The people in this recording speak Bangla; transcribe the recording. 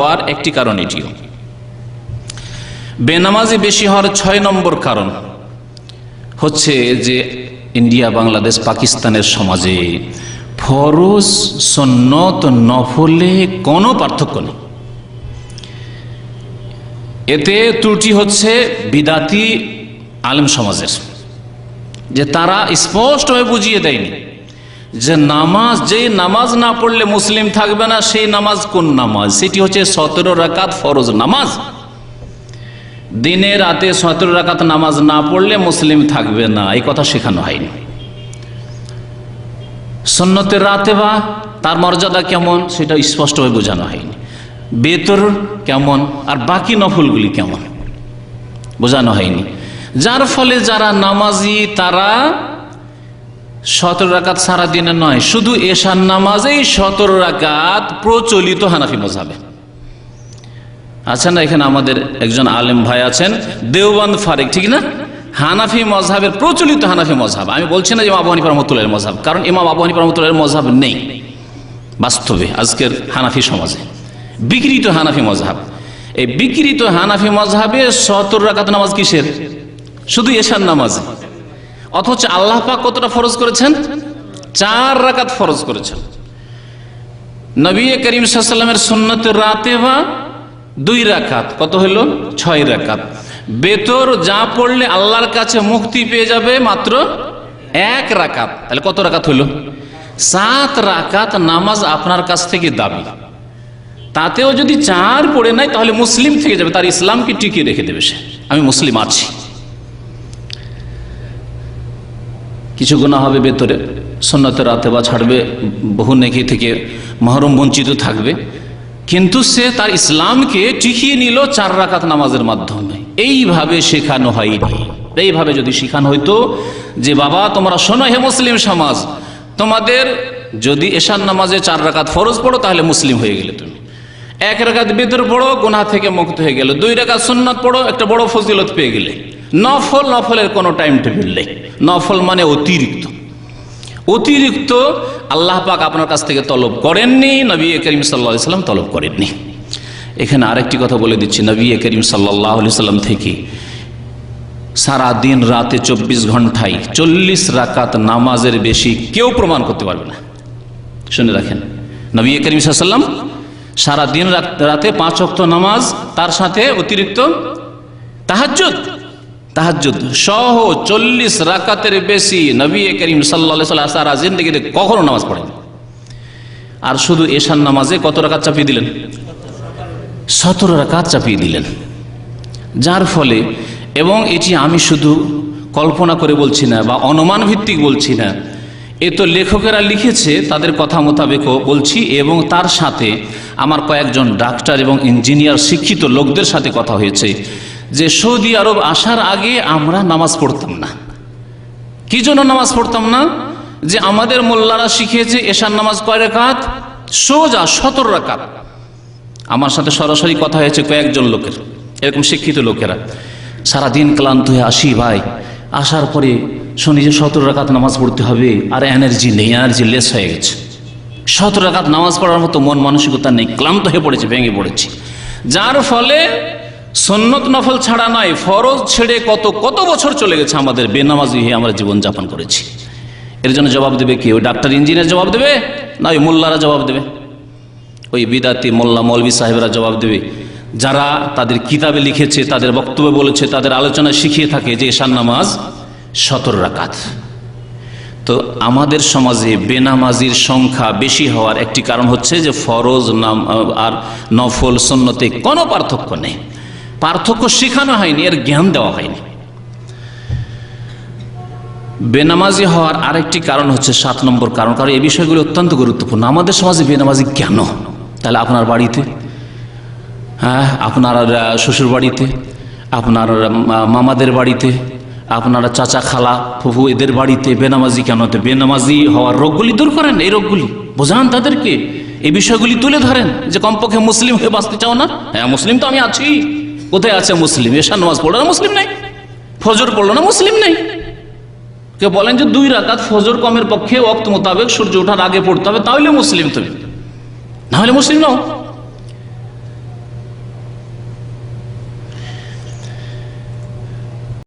হওয়ার একটি কারণ এটিও। বেনামাজি বেশি হওয়ার ৬ নম্বর কারণ হচ্ছে যে ইন্ডিয়া, বাংলাদেশ, পাকিস্তানের সমাজে ফরজ, সুন্নত, নফলে কোনো পার্থক্য নেই। এতে ত্রুটি হচ্ছে বিদাতি আলেম সমাজের, যে তারা স্পষ্টভাবে বুঝিয়ে দেয়নি যে নামাজ, যে নামাজ না পড়লে মুসলিম থাকবে না, সেই নামাজ কোন নামাজ? সেটি হচ্ছে 17 রাকাত ফরজ নামাজ। দিনে রাতে 17 রাকাত নামাজ না পড়লে মুসলিম থাকবে না, এই কথা শেখানো হয়নি। সুন্নতের রাতে বা তার মর্যাদা কেমন সেটা স্পষ্টভাবে বোঝানো হয়নি। বেতর কেমন আর বাকি নফলগুলি কেমন বোঝানো হয়নি। যার ফলে যারা নামাজি তারা 17 রাকাত সারাদিনে নয়, শুধু এশার নামাজেই 17 রাকাত প্রচলিত হানাফি মযহাবে। আছেন না এখানে আমাদের একজন আলেম ভাই আছেন, দেওবন্দ ফারিক, ঠিক না? হানাফি মযহাবের প্রচলিত হানাফি মযহাব। আমি বলছি না যে ইমাম আবু হানিফা রাহমাতুল্লাহির মযহাব, কারণ ইমাম আবু হানিফা রাহমাতুল্লাহির মযহাব নেই বাস্তবে আজকের হানাফি সমাজে। বিকৃত হানাফি মযহাব। এই বিকৃত হানাফি মযহাবে 17 রাকাত নামাজ কিসের? শুধু এশার নামাজ। অথচ আল্লাহ পাক কতটা ফরজ করেছেন? 4 রাকাত ফরজ করেছেন। নবী করিম সাল্লাল্লাহু আলাইহি ওয়াসাল্লামের সুন্নতের রাতে বা 2 রাকাত, কত হলো? 6 রাকাত। বেতর যা পড়লে আল্লাহর কাছে মুক্তি পেয়ে যাবে মাত্র 1 রাকাত। তাহলে কত রাকাত হলো? 7 রাকাত নামাজ আপনার কাছ থেকে দাবি। তাতেও যদি 4 পড়ে নাই তাহলে মুসলিম থেকে যাবে, তার ইসলামকে টিকিয়ে রেখে দেবে সে, আমি মুসলিম আছি। কিছু গুনাহ হবে ভেতরে, সুন্নতের রাতে বা ছাড়বে, বহু নেকি থেকে মাহরুম বঞ্চিত থাকবে, কিন্তু সে তার ইসলামকে টিকিয়ে নিল 4 রাকাত নামাজের মাধ্যমে। এইভাবে শেখানো হয়নি। এইভাবে যদি শেখানো হইতো যে বাবা তোমরা শোনো হে মুসলিম সমাজ, তোমাদের যদি এশার নামাজে 4 রাকাত ফরজ পড়ো তাহলে মুসলিম হয়ে গেলে, তুমি 1 রাকাত বেতর পড়ো গুনাহ থেকে মুক্ত হয়ে গেলে, 2 রাকাত সুন্নাত পড়ো একটা বড় ফজিলত পেয়ে গেলে। নফলের কোনো টাইম টেবিল নেই। নফল মানে অতিরিক্ত। অতিরিক্ত আল্লাহ পাক আপনার কাছ থেকে তলব করেননি, নবী করিম সাল্লাল্লাহু আলাইহি সাল্লাম তলব করেননি। এখানে আরেকটি কথা বলে দিচ্ছি, নবী করিম সাল্লাল্লাহু আলাইহি সাল্লাম থেকে সারা দিন রাতে 24 ঘন্টায় 40 রাকাত নামাজের বেশি কেউ প্রমাণ করতে পারবে না। শুনে রাখেন, নবী করিম সাল্লাল্লাহু আলাইহি সাল্লাম সারা দিন রাতে 5 ওয়াক্ত নামাজ, তার সাথে অতিরিক্ত তাহাজ্জুদ সহ 40 রাকাতের বেশি নবী করিম সাল্লাল্লাহু আলাইহি ওয়াসাল্লাম সারা জিন্দেগিতে কখনো নামাজ পড়েন। আর শুধু এশার নামাজে কত রাকাত চাপিয়ে দিলেন? 17 রাকাত চাপিয়ে দিলেন। যার ফলে, এবং এটি আমি শুধু কল্পনা করে বলছি না বা অনুমান ভিত্তিক বলছি না, এ তো লেখকেরা লিখেছে, তাদের কথা মোতাবেকও বলছি, এবং তার সাথে আমার কয়েকজন ডাক্তার এবং ইঞ্জিনিয়ার শিক্ষিত লোকদের সাথে কথা হয়েছে যে সৌদি আরব আসার আগে আমরা নামাজ পড়তাম না। কি জন্য নামাজ পড়তাম না? যে আমাদের মোল্লারা শিখিয়েছে এশার নামাজ কয় রাকাত? সোজা 17 রাকাত। আমার সাথে সরাসরি কথা হয়েছে কয়েকজন লোকের, এরকম শিক্ষিত লোকেরা। সারাদিন ক্লান্ত হয়ে আসি ভাই, আসার পরে শুনি যে 17 রাকাত নামাজ পড়তে হবে, আর এনার্জি নেই, এনার্জি লেস হয়ে গেছে। 17 রাকাত নামাজ পড়ার মতো মন মানসিকতা নেই, ক্লান্ত হয়ে পড়েছে, ভেঙে পড়েছি। যার ফলে সুন্নত নফল ছাড়া নয়, ফরজ ছেড়ে কত বছর চলে গেছে আমাদের, বেনামাজি হয়ে আমরা জীবনযাপন করেছি। এর জন্য জবাব দেবে কে? ওই ডাক্তার ইঞ্জিনিয়ার জবাব দেবে, না ওই মোল্লারা জবাব দেবে? ওই বিদাতি মোল্লা মৌলভী সাহেবরা জবাব দেবে, যারা তাদের কিতাবে লিখেছে, তাদের বক্তব্যে বলেছে, তাদের আলোচনায় শিখিয়ে থাকে যে এশার নামাজ 17 রাকাত। তো আমাদের সমাজে বেনামাজির সংখ্যা বেশি হওয়ার একটি কারণ হচ্ছে যে ফরজ আর নফল সুন্নতে কোনো পার্থক্য নেই। পার্থক্য শেখানো হয়নি, এর জ্ঞান দেওয়া হয়নি। বেনামাজি হওয়ার আরেকটি কারণ হচ্ছে 7 নম্বর কারণ, কারণ এই বিষয়গুলো অত্যন্ত গুরুত্বপূর্ণ। আমাদের সমাজে বেনামাজি কেন? তাহলে আপনার বাড়িতে, হ্যাঁ, আপনার শ্বশুর বাড়িতে, আপনার মামাদের বাড়িতে, আপনারা চাচা খালা ফুফু এদের বাড়িতে বেনামাজি কেন? তো বেনামাজি হওয়ার রোগগুলি দূর করেন, এই রোগগুলি বোঝান তাদেরকে, এই বিষয়গুলি তুলে ধরেন যে কমপক্ষে মুসলিম হয়ে বাঁচতে চাও না? হ্যাঁ, মুসলিম তো আমি আছি। কোথায় আছে মুসলিম? এশার নামাজ পড়লো না, মুসলিম নাই। ফজর পড়লো না, মুসলিম নাই। কেউ বলেন যে 2 রাকাত ফজর কমের পক্ষে ওয়াক্ত মোতাবেক সূর্য ওঠার আগে পড়তে হবে, তাহলে মুসলিম তুমি, না হলে মুসলিম নাও।